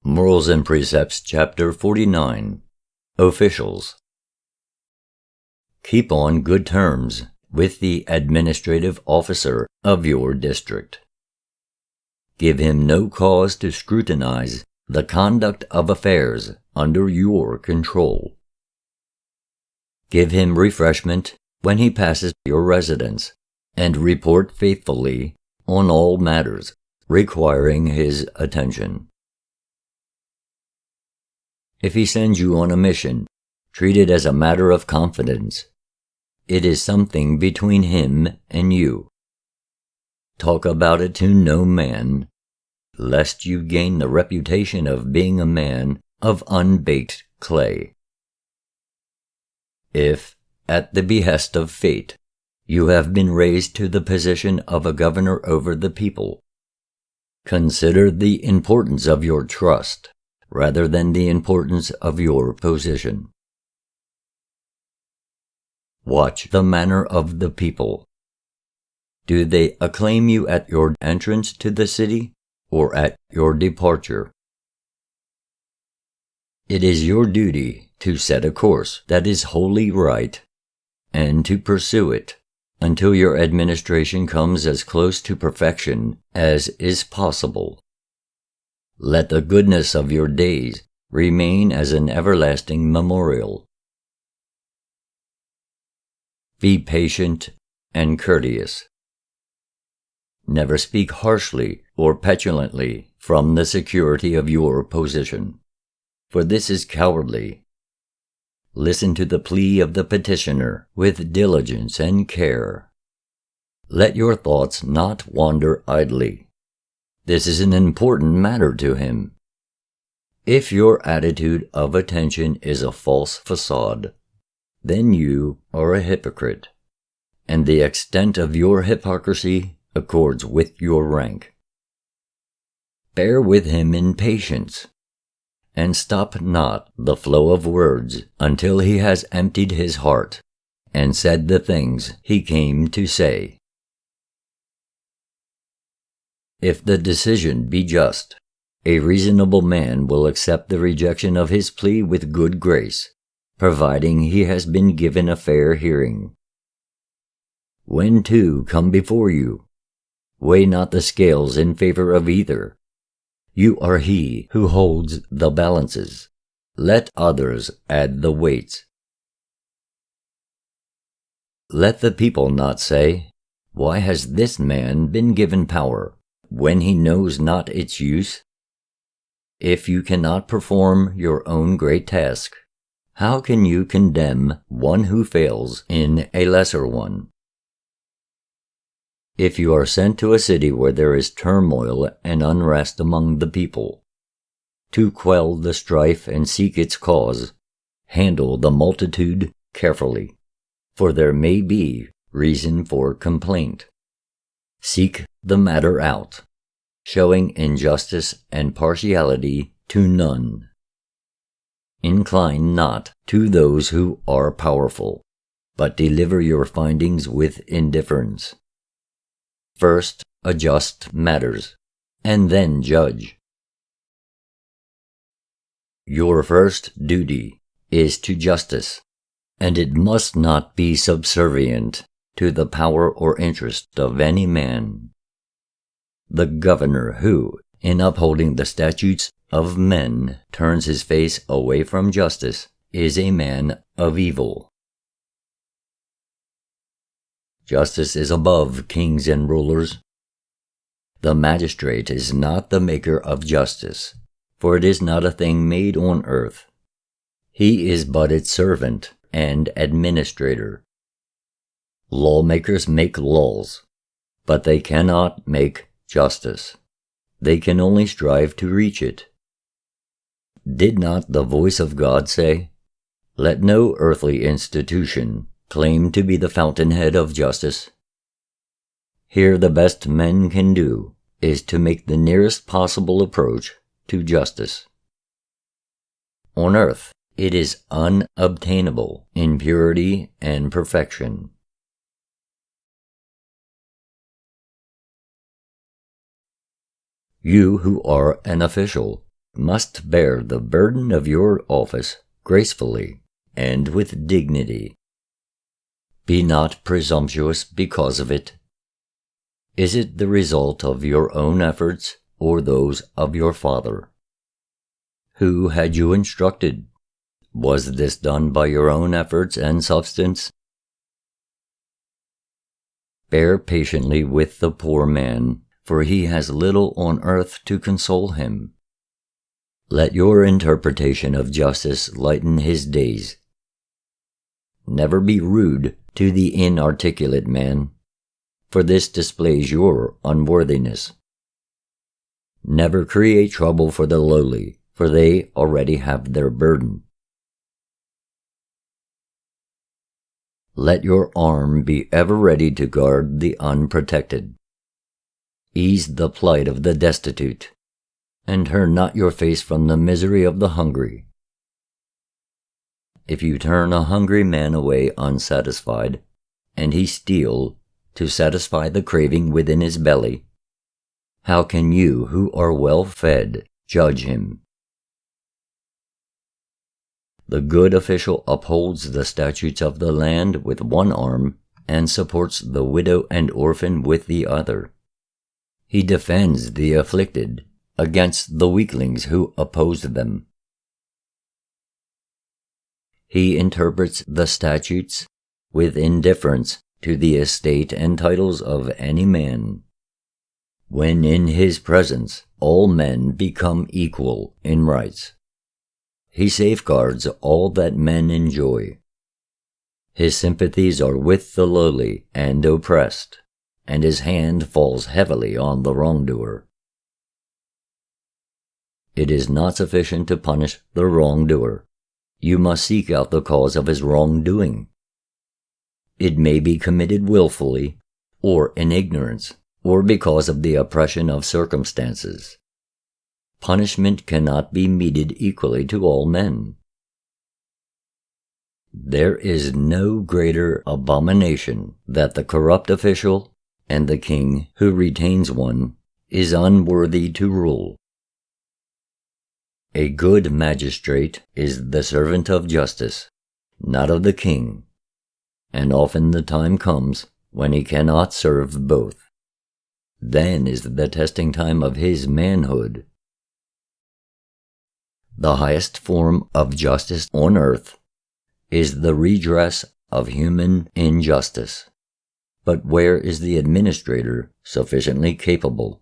Morals and Precepts, Chapter 49. Officials. Keep on good terms with the administrative officer of your district. Give him no cause to scrutinize the conduct of affairs under your control. Give him refreshment when he passes your residence, and report faithfully on all matters requiring his attention. If he sends you on a mission, treat it as a matter of confidence. It is something between him and you. Talk about it to no man, lest you gain the reputation of being a man of unbaked clay. If, at the behest of fate, you have been raised to the position of a governor over the people, consider the importance of your trust rather than the importance of your position. Watch the manner of the people. Do they acclaim you at your entrance to the city or at your departure? It is your duty to set a course that is wholly right and to pursue it until your administration comes as close to perfection as is possible. Let the goodness of your days remain as an everlasting memorial. Be patient and courteous. Never speak harshly or petulantly from the security of your position, for this is cowardly. Listen to the plea of the petitioner with diligence and care. Let your thoughts not wander idly. This is an important matter to him. If your attitude of attention is a false facade, then you are a hypocrite, and the extent of your hypocrisy accords with your rank. Bear with him in patience, and stop not the flow of words until he has emptied his heart and said the things he came to say. If the decision be just, a reasonable man will accept the rejection of his plea with good grace, providing he has been given a fair hearing. When two come before you, weigh not the scales in favor of either. You are he who holds the balances. Let others add the weights. Let the people not say, "Why has this man been given power?" when he knows not its use? If you cannot perform your own great task, how can you condemn one who fails in a lesser one? If you are sent to a city where there is turmoil and unrest among the people, to quell the strife and seek its cause, handle the multitude carefully, for there may be reason for complaint. Seek the matter out, showing injustice and partiality to none. Incline not to those who are powerful, but deliver your findings with indifference. First adjust matters, and then judge. Your first duty is to justice, and it must not be subservient to the power or interest of any man. The governor who, in upholding the statutes of men, turns his face away from justice is a man of evil. Justice is above kings and rulers. The magistrate is not the maker of justice, for it is not a thing made on earth. He is but its servant and administrator. Lawmakers make laws, but they cannot make justice. They can only strive to reach it. Did not the voice of God say, "Let no earthly institution claim to be the fountainhead of justice"? Here the best men can do is to make the nearest possible approach to justice. On earth, it is unobtainable in purity and perfection. You who are an official, must bear the burden of your office gracefully and with dignity. Be not presumptuous because of it. Is it the result of your own efforts or those of your father? Who had you instructed? Was this done by your own efforts and substance? Bear patiently with the poor man, for he has little on earth to console him. Let your interpretation of justice lighten his days. Never be rude to the inarticulate man, for this displays your unworthiness. Never create trouble for the lowly, for they already have their burden. Let your arm be ever ready to guard the unprotected. Ease the plight of the destitute, and turn not your face from the misery of the hungry. If you turn a hungry man away unsatisfied, and he steal to satisfy the craving within his belly, how can you who are well fed judge him? The good official upholds the statutes of the land with one arm and supports the widow and orphan with the other. He defends the afflicted against the weaklings who oppose them. He interprets the statutes with indifference to the estate and titles of any man. When in his presence all men become equal in rights, he safeguards all that men enjoy. His sympathies are with the lowly and oppressed, and his hand falls heavily on the wrongdoer. It is not sufficient to punish the wrongdoer. You must seek out the cause of his wrongdoing. It may be committed willfully, or in ignorance, or because of the oppression of circumstances. Punishment cannot be meted equally to all men. There is no greater abomination that the corrupt official and the king who retains one is unworthy to rule. A good magistrate is the servant of justice, not of the king, and often the time comes when he cannot serve both. Then is the testing time of his manhood. The highest form of justice on earth is the redress of human injustice. But where is the administrator sufficiently capable?